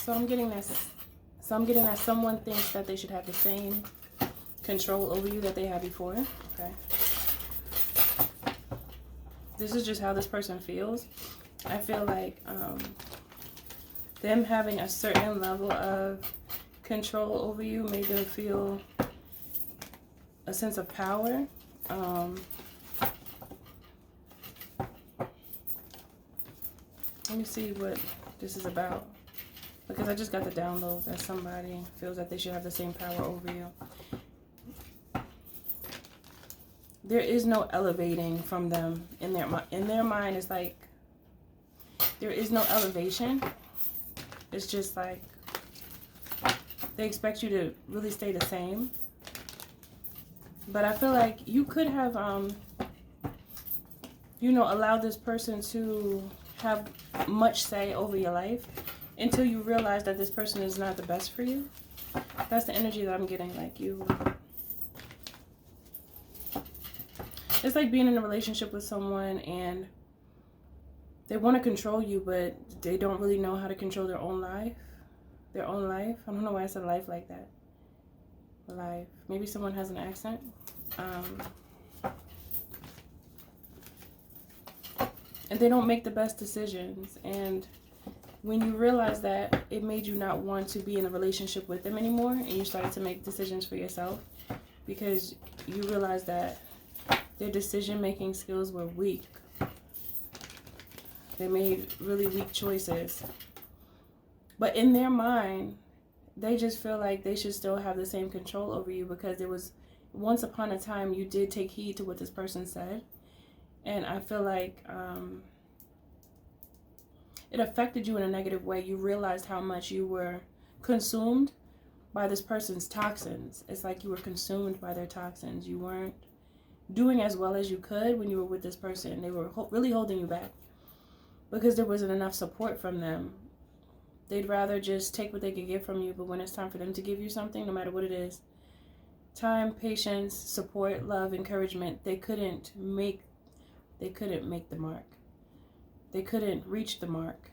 So I'm getting that someone thinks that they should have the same control over you that they had before. Okay. This is just how this person feels. I feel like them having a certain level of control over you made them feel a sense of power. Let me see what this is about, because I just got the download that somebody feels that they should have the same power over you. There is no elevating from them in their mind. It's like there is no elevation. It's just like they expect you to really stay the same. But I feel like you could have you know, allowed this person to have much say over your life until you realize that this person is not the best for you. That's the energy that I'm getting. Like you, it's like being in a relationship with someone and they want to control you, but they don't really know how to control their own life. I don't know why I said life like that. Life. Maybe someone has an accent. And they don't make the best decisions. And when you realize that, it made you not want to be in a relationship with them anymore, and you started to make decisions for yourself because you realized that their decision-making skills were weak. They made really weak choices. But in their mind, they just feel like they should still have the same control over you because there was once upon a time you did take heed to what this person said. And I feel like it affected you in a negative way. You realized how much you were consumed by this person's toxins. It's like you were consumed by their toxins. You weren't doing as well as you could when you were with this person. They were really holding you back because there wasn't enough support from them. They'd rather just take what they could get from you, but when it's time for them to give you something, no matter what it is, time, patience, support, love, encouragement, they couldn't make the mark. They couldn't reach the mark.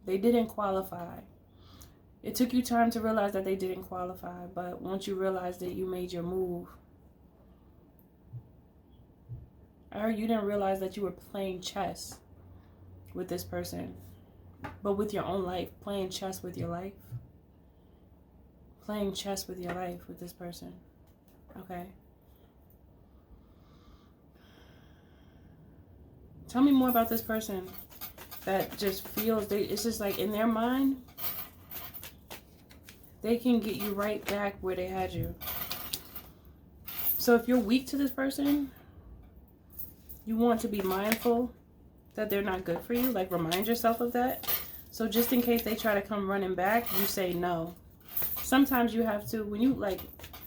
They didn't qualify. It took you time to realize that they didn't qualify, but once you realized it, you made your move. Or you didn't realize that you were playing chess with this person, but with your own life, playing chess with your life. Playing chess with your life with this person. Okay. Tell me more about this person that just feels, it's just like in their mind, they can get you right back where they had you. So if you're weak to this person, you want to be mindful that they're not good for you. Like remind yourself of that. So just in case they try to come running back, you say no. Sometimes you have to, when you like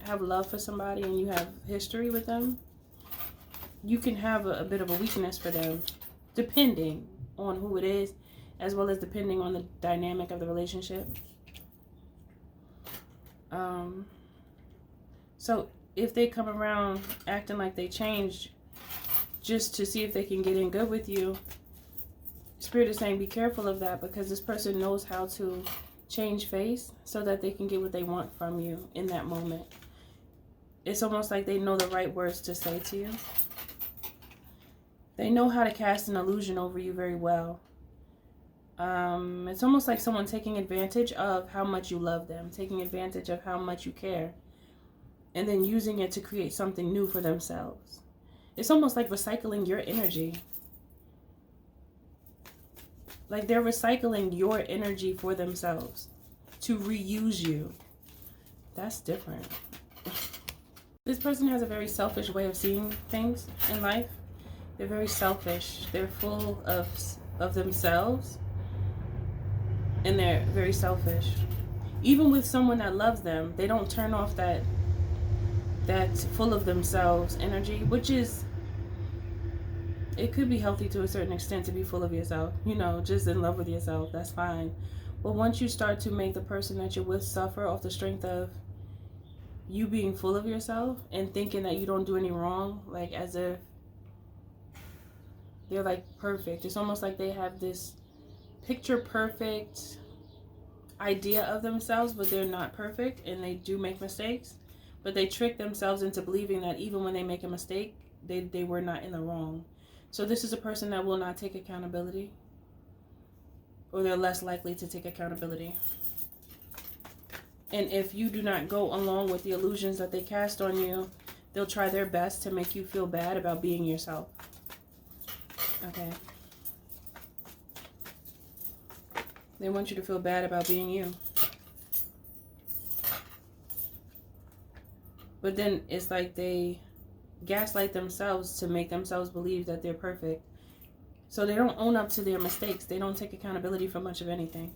have love for somebody and you have history with them, you can have a bit of a weakness for them, depending on who it is, as well as depending on the dynamic of the relationship. So if they come around acting like they changed just to see if they can get in good with you, Spirit is saying be careful of that, because this person knows how to change face so that they can get what they want from you in that moment. It's almost like they know the right words to say to you. They know how to cast an illusion over you very well. It's almost like someone taking advantage of how much you love them, taking advantage of how much you care, and then using it to create something new for themselves. It's almost like recycling your energy. Like they're recycling your energy for themselves to reuse you. That's different. This person has a very selfish way of seeing things in life. They're very selfish. They're full of themselves. And they're very selfish. Even with someone that loves them, they don't turn off that full of themselves energy, which is, it could be healthy to a certain extent to be full of yourself, you know, just in love with yourself. That's fine. But once you start to make the person that you're with suffer off the strength of you being full of yourself and thinking that you don't do any wrong, like as if they're like perfect. It's almost like they have this picture perfect idea of themselves, but they're not perfect and they do make mistakes. But they trick themselves into believing that even when they make a mistake, they were not in the wrong. So this is a person that will not take accountability, or they're less likely to take accountability. And if you do not go along with the illusions that they cast on you, they'll try their best to make you feel bad about being yourself. Okay. They want you to feel bad about being you. But then it's like they gaslight themselves to make themselves believe that they're perfect. So they don't own up to their mistakes. They don't take accountability for much of anything.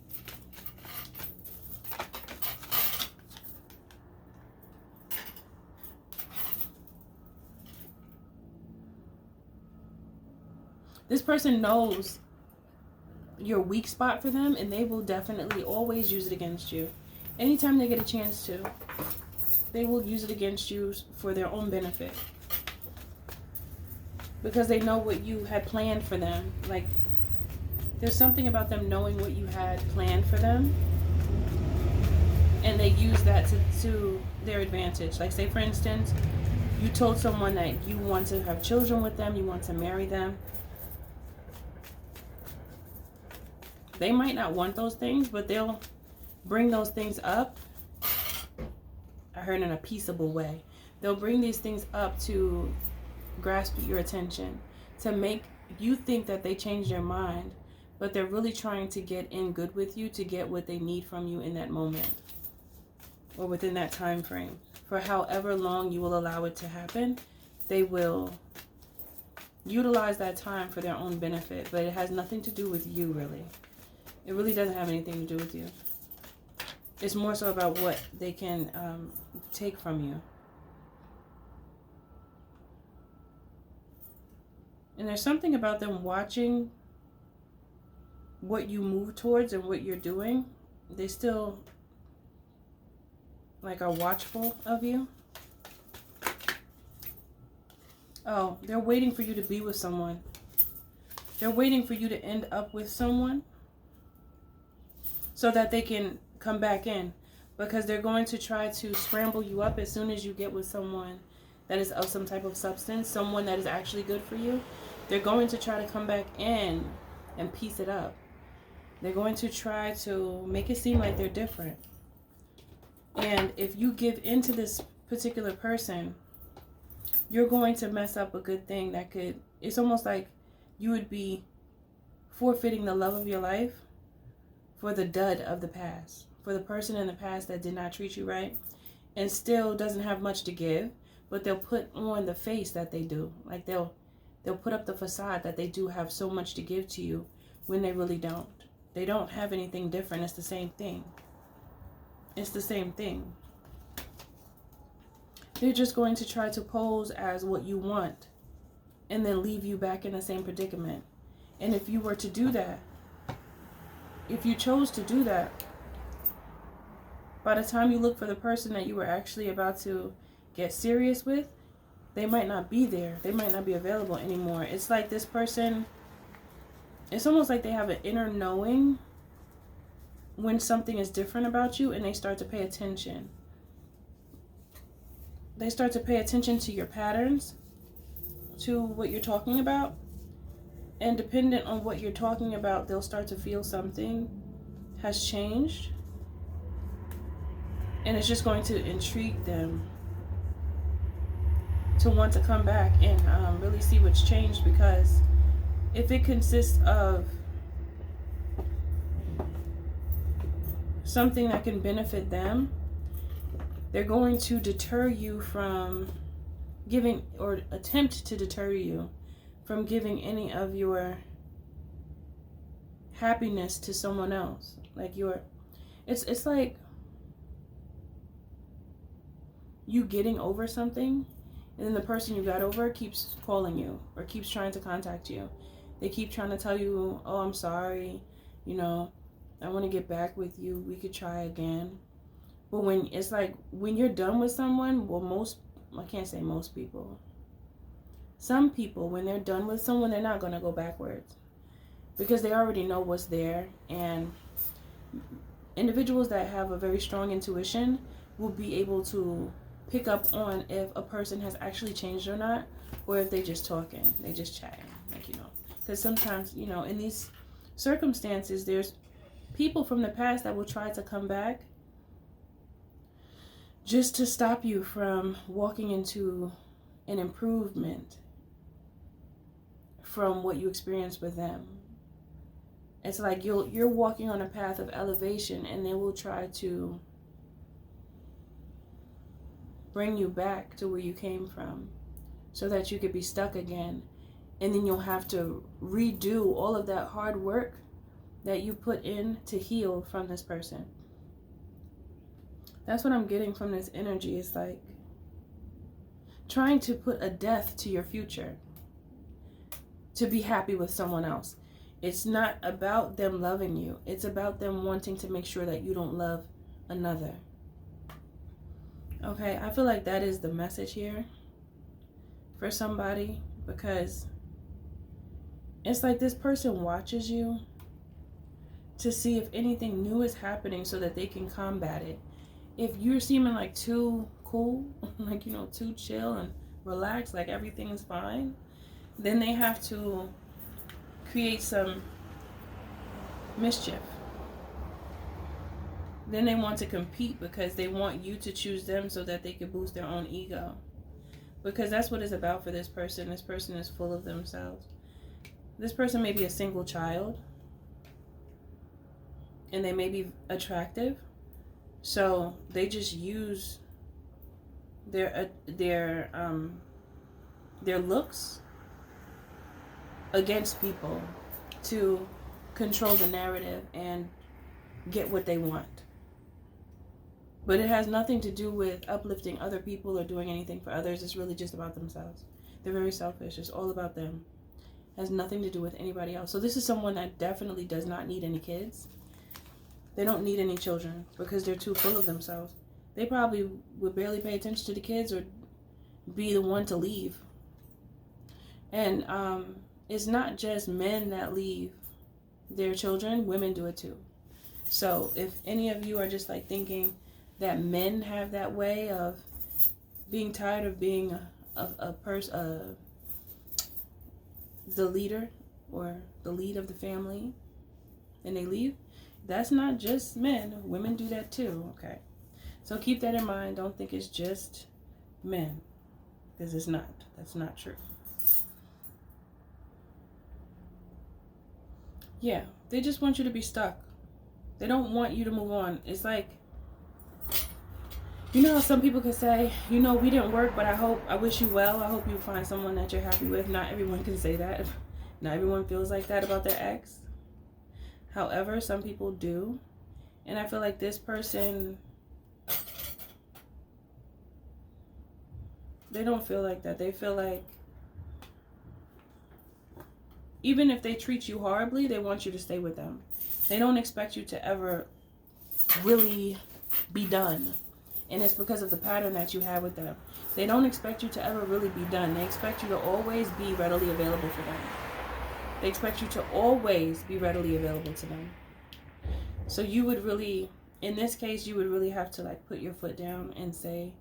This person knows your weak spot for them, and they will definitely always use it against you. Anytime they get a chance to, they will use it against you for their own benefit. Because they know what you had planned for them. Like, there's something about them knowing what you had planned for them, and they use that to their advantage. Like, say for instance, you told someone that you want to have children with them, you want to marry them. They might not want those things, but they'll bring those things up. I heard in a peaceable way. They'll bring these things up to grasp your attention, to make you think that they changed their mind, but they're really trying to get in good with you to get what they need from you in that moment or within that time frame. For however long you will allow it to happen, they will utilize that time for their own benefit, but it has nothing to do with you, really. It really doesn't have anything to do with you. It's more so about what they can take from you. And there's something about them watching what you move towards and what you're doing. They still like are watchful of you. Oh, they're waiting for you to be with someone. They're waiting for you to end up with someone so that they can come back in, because they're going to try to scramble you up as soon as you get with someone that is of some type of substance, someone that is actually good for you. They're going to try to come back in and piece it up. They're going to try to make it seem like they're different. And if you give into this particular person, you're going to mess up a good thing that could, it's almost like you would be forfeiting the love of your life for the dud of the past, for the person in the past that did not treat you right and still doesn't have much to give, but they'll put on the face that they do. Like they'll put up the facade that they do have so much to give to you when they really don't. They don't have anything different. It's the same thing. It's the same thing. They're just going to try to pose as what you want and then leave you back in the same predicament. And if you were to do that, if you chose to do that, by the time you look for the person that you were actually about to get serious with, they might not be there. They might not be available anymore. It's like this person, it's almost like they have an inner knowing when something is different about you, and they start to pay attention. They start to pay attention to your patterns, to what you're talking about. And dependent on what you're talking about, they'll start to feel something has changed. And it's just going to intrigue them to want to come back and really see what's changed. Because if it consists of something that can benefit them, they're going to deter you from giving, or attempt to deter you from giving any of your happiness to someone else. Like it's like you getting over something, and then the person you got over keeps calling you or keeps trying to contact you. They keep trying to tell you, oh, I'm sorry, you know, I want to get back with you, we could try again. But when it's like, when you're done with someone, well, I can't say most people, some people, when they're done with someone, they're not going to go backwards, because they already know what's there. And individuals that have a very strong intuition will be able to pick up on if a person has actually changed or not, or if they just talking, they just chatting, like, you know. Because sometimes, you know, in these circumstances, there's people from the past that will try to come back just to stop you from walking into an improvement from what you experienced with them. It's like you're walking on a path of elevation, and they will try to bring you back to where you came from so that you could be stuck again. And then you'll have to redo all of that hard work that you put in to heal from this person. That's what I'm getting from this energy. It's like trying to put a death to your future to be happy with someone else. It's not about them loving you. It's about them wanting to make sure that you don't love another. Okay, I feel like that is the message here for somebody, because it's like this person watches you to see if anything new is happening so that they can combat it. If you're seeming like too cool, like, you know, too chill and relaxed, like everything is fine, then they have to create some mischief. Then they want to compete because they want you to choose them so that they can boost their own ego. Because that's what it's about for this person. This person is full of themselves. This person may be a single child, and they may be attractive, so they just use their looks against people to control the narrative and get what they want. But it has nothing to do with uplifting other people or doing anything for others. It's really just about themselves. They're very selfish. It's all about them. It has nothing to do with anybody else. So this is someone that definitely does not need any kids. They don't need any children because they're too full of themselves. They probably would barely pay attention to the kids or be the one to leave. And it's not just men that leave their children. Women do it too. So if any of you are just like thinking that men have that way of being tired of being the leader or the lead of the family, and they leave, that's not just men. Women do that too, okay? So keep that in mind. Don't think it's just men, because it's not. That's not true. Yeah, they just want you to be stuck. They don't want you to move on. It's like, you know how some people can say, you know, we didn't work, but I wish you well. I hope you find someone that you're happy with. Not everyone can say that. Not everyone feels like that about their ex. However, some people do. And I feel like this person, they don't feel like that. They feel like even if they treat you horribly, they want you to stay with them. They don't expect you to ever really be done. And it's because of the pattern that you have with them. They don't expect you to ever really be done. They expect you to always be readily available for them. They expect you to always be readily available to them. So you would really, in this case, you would really have to like put your foot down and say,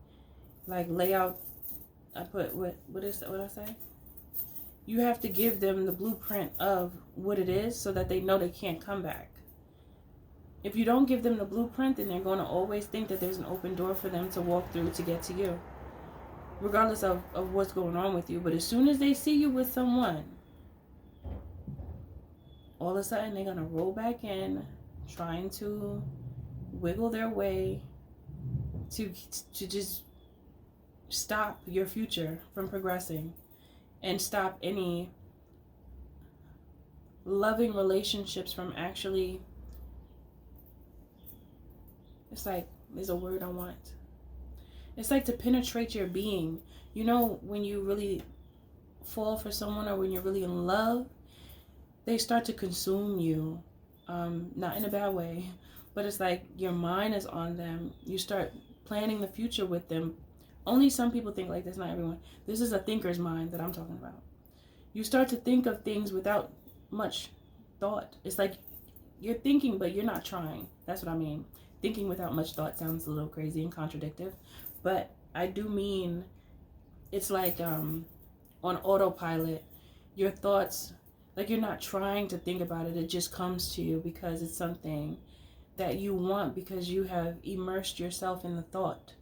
like lay out, what I say? You have to give them the blueprint of what it is so that they know they can't come back. If you don't give them the blueprint, then they're going to always think that there's an open door for them to walk through to get to you, regardless of what's going on with you. But as soon as they see you with someone, all of a sudden they're going to roll back in, trying to wiggle their way to just stop your future from progressing and stop any loving relationships from actually, it's like, there's a word I want. It's like to penetrate your being. You know, when you really fall for someone or when you're really in love, they start to consume you. Not in a bad way, but it's like your mind is on them. You start planning the future with them. Only some people think like this, not everyone. This is a thinker's mind that I'm talking about. You start to think of things without much thought. It's like You're thinking, but you're not trying. That's what I mean. Thinking without much thought sounds a little crazy and contradictive, but I do mean it's like on autopilot. Your thoughts, like you're not trying to think about it. It just comes to you because it's something that you want, because you have immersed yourself in the thought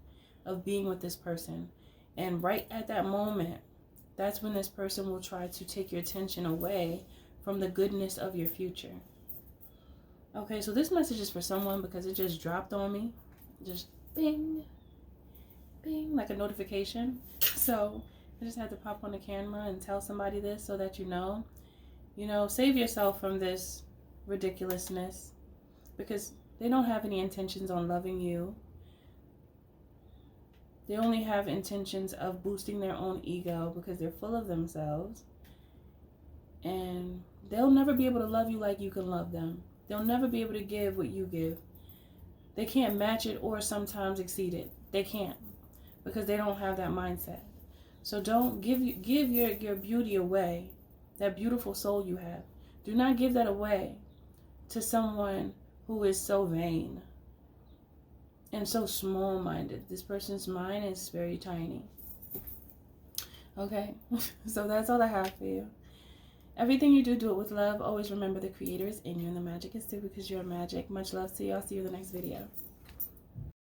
of being with this person. And right at that moment, that's when this person will try to take your attention away from the goodness of your future. Okay, so this message is for someone because it just dropped on me. Just bing, bing, like a notification. So I just had to pop on the camera and tell somebody this so that you know, save yourself from this ridiculousness, because they don't have any intentions on loving you. They only have intentions of boosting their own ego because they're full of themselves. And they'll never be able to love you like you can love them. They'll never be able to give what you give. They can't match it or sometimes exceed it. They can't, because they don't have that mindset. So don't give your beauty away, that beautiful soul you have. Do not give that away to someone who is so vain and so small-minded. This person's mind is very tiny. Okay, so that's all I have for you. Everything you do, do it with love. Always remember the creator is in you and the magic is too, because you're magic. Much love to you. I'll see you in the next video.